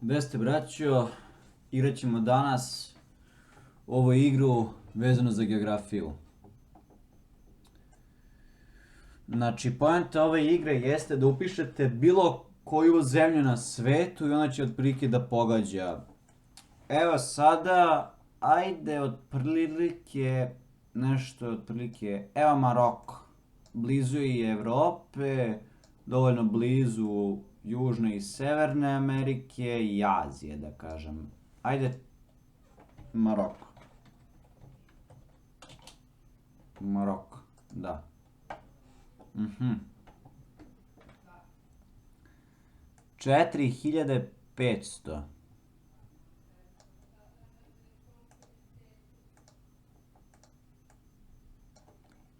Gde ste, braćo? Igrat ćemo danas ovu igru vezano za geografiju. Znači, poenta ove igre jeste da upišete bilo koju zemlju na svetu i ona će otprilike da pogađa. Evo sada, ajde otprilike, nešto otprilike, evo Maroko. Blizu je i Evrope, dovoljno blizu Južne i Severne Amerike i Azije, da kažem. Ajde, Maroko. Maroko, da. 4500.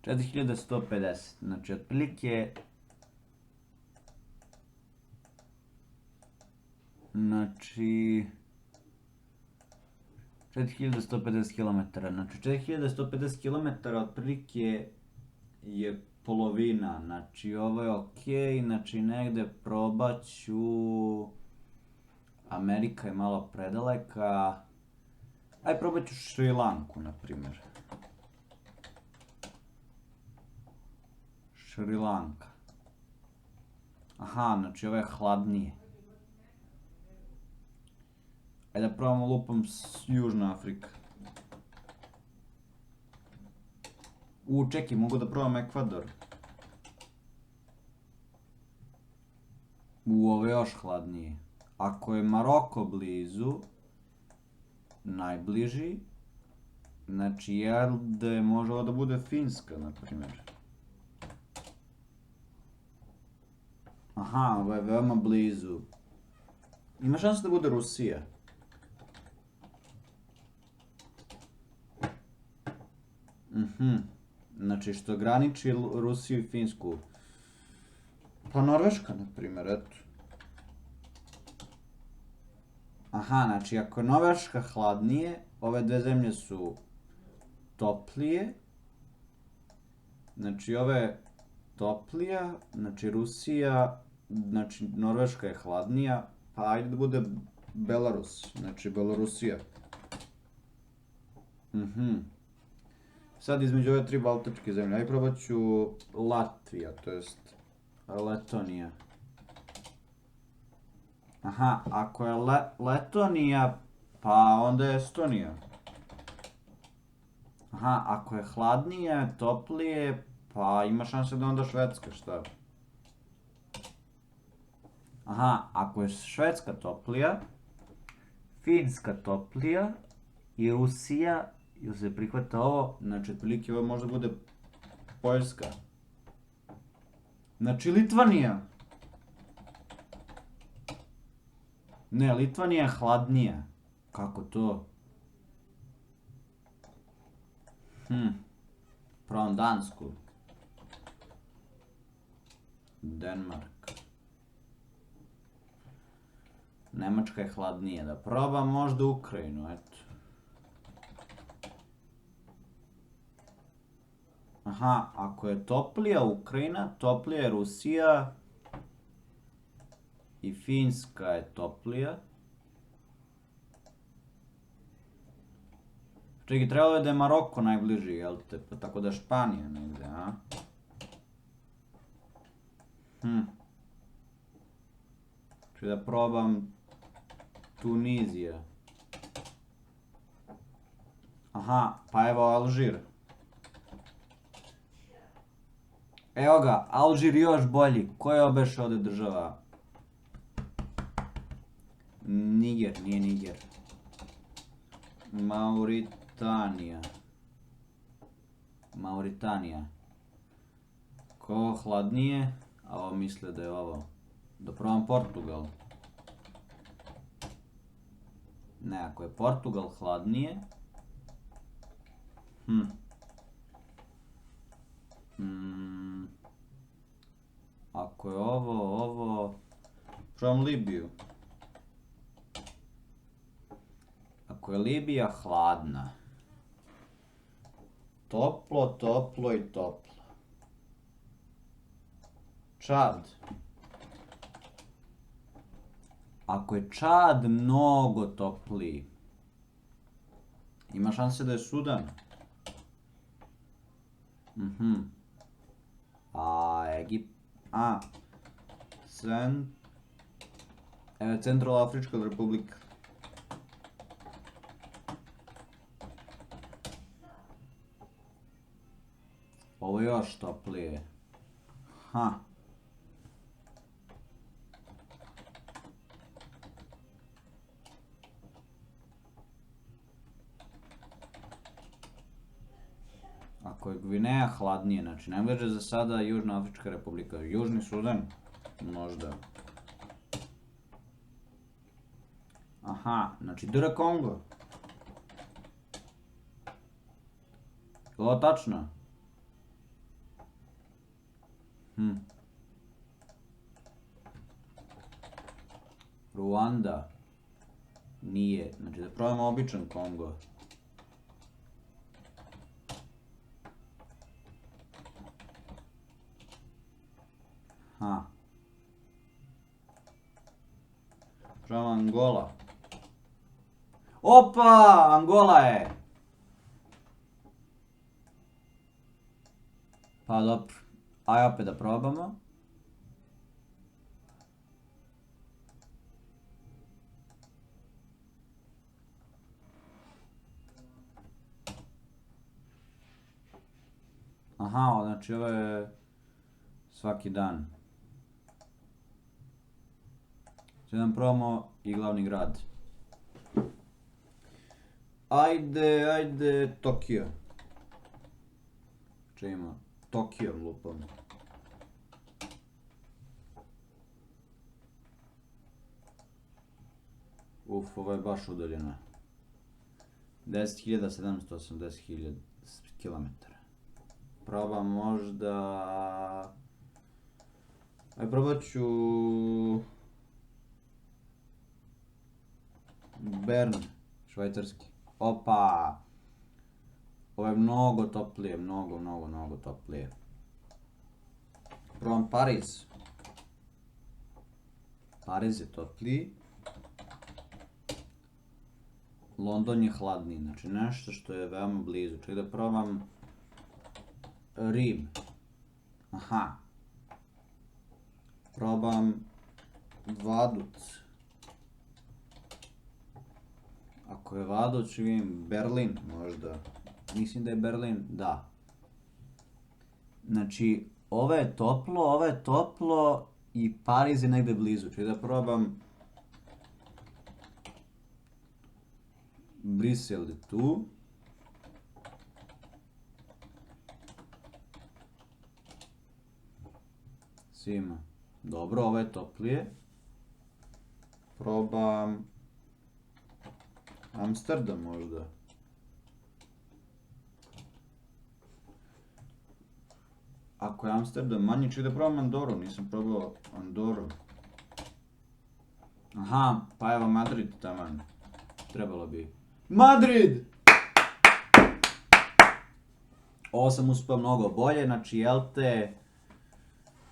Četiri hiljade 150. Znači, otprilike... Znači... 4150 km. Znači, 4150 km otprilike je polovina. Znači, ovo je okej. Znači, negde probat ću... Amerika je malo predaleka. Ajde, probat ću Šrilanku, na primjer. Šrilanka. Aha, znači ovo je hladnije. Ajde da probamo lupom Južna Afrika. Čekaj, mogu da probam Ekvador. Ovo je još hladnije. Ako je Maroko blizu, najbliži, znači jel da je možela da bude Finska, na primjer. Aha, ovo je veoma blizu. Ima šanse da bude Rusija. Znači što graniči Rusiju i Finsku. Pa Norveška, na primjer, eto. Aha, znači ako je Norveška hladnije, ove dve zemlje su toplije. Znači ove toplija, znači Rusija, znači Norveška je hladnija, pa ajde da bude Belarus, znači Belorusija. Sad između ove tri baltičke zemlje, ajde probat ću Latvija, to jest Letonija. Aha, ako je Letonija, pa onda je Estonija. Aha, ako je hladnije, toplije, pa ima šanse da onda Švedska, šta? Aha, ako je Švedska toplija, Finska toplija i Rusija, ili se prihvata ovo, znači otprilike ovo možda bude Poljska. Znači Litvanija. Ne, Litvanija je hladnija. Kako to? Probam Dansku. Denmark. Nemačka je hladnija. Da probam možda Ukrajinu, eto. Aha, ako je toplija Ukrajina, toplija je Rusija i Finska je toplija. Čekaj, trebalo je da je Maroko najbliži, jel te? Pa tako da Španija negde, a? Čekaj da probam Tunizija. Aha, pa evo Alžir. Evo ga, Alžir još bolji. Ko je obeš ovde država? Niger, nije Niger. Mauritanija. Ko hladnije? A ovo misle da je ovo. Da probam Portugal. Ne, ako je Portugal hladnije. Ako je ovo... Probam Libiju. Ako je Libija hladna. Toplo, toplo i toplo. Čad. Ako je Čad mnogo topliji, ima šanse da je Sudan. A Centralnoafrička republika. Ovo je još toplije. Ako je Gvineja hladnije, znači najbliže za sada Južna Afrička republika. Južni Sudan? Možda. Znači DR Kongo. Ovo tačno? Ruanda? Nije, znači da probamo običan Kongo. Probamo Angola. Opa, Angola je. Pa dobro, aj opet da probamo. Znači ovo je svaki dan. Sada nam probamo i glavni grad. Ajde, Tokio. Če ima? Tokio lupam. Ovo je baš udaljeno. 10.780 km. Probam možda... probat ću... Bern, švajcarski. Opa! Ovo je mnogo toplije, mnogo toplije. Probam Pariz. Pariz je topliji. London je hladniji, znači nešto što je veoma blizu. Čekaj da probam Rim. Probam Vaduz. Ako je Vaduz, vidim Berlin možda. Mislim da je Berlin, da. Znači, ovo je toplo i Pariz je negde blizu. Čekaj da probam Brisel je tu. Svima. Dobro, ovo je toplije. Probam Amsterdam možda. Ako je Amsterdam manji, ću da probam Andoru, nisam probao Andoru. Pa evo Madrid taman. Trebalo bi. Madrid! Ovo sam uspio mnogo bolje, znači jel te...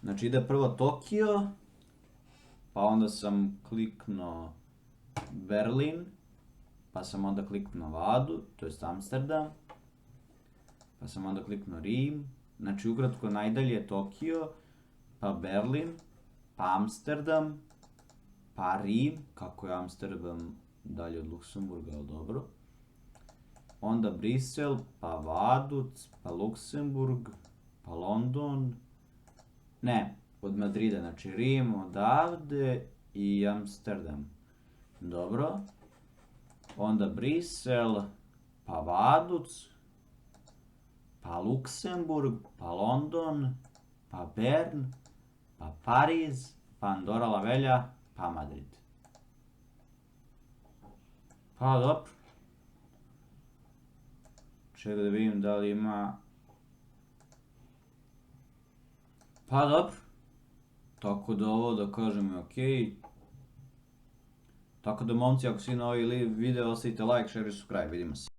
Znači ide prvo Tokio, pa onda sam kliknuo Berlin, pa sam onda kliknuo Vadu, to jest Amsterdam, pa sam onda kliknuo Rim, znači ukratko najdalje je Tokio, pa Berlin, pa Amsterdam, pa Rim, kako je Amsterdam dalje od Luksemburga, ali dobro, onda Brisel, pa Vaduz, pa Luksemburg, pa London, ne, od Madrida, znači Rim odavde i Amsterdam. Dobro. Onda Brisel, pa Vaduz, pa Luksemburg, pa London, pa Bern, pa Pariz, pa Andorra la Vella, pa Madrid. Pa dobro. Čekaj da vidim da li ima... Pa dobro. Tako da ovo da kažem je okej. Tako da momci, ako si na ovaj video, ostavite like, share i subscribe. Vidimo se.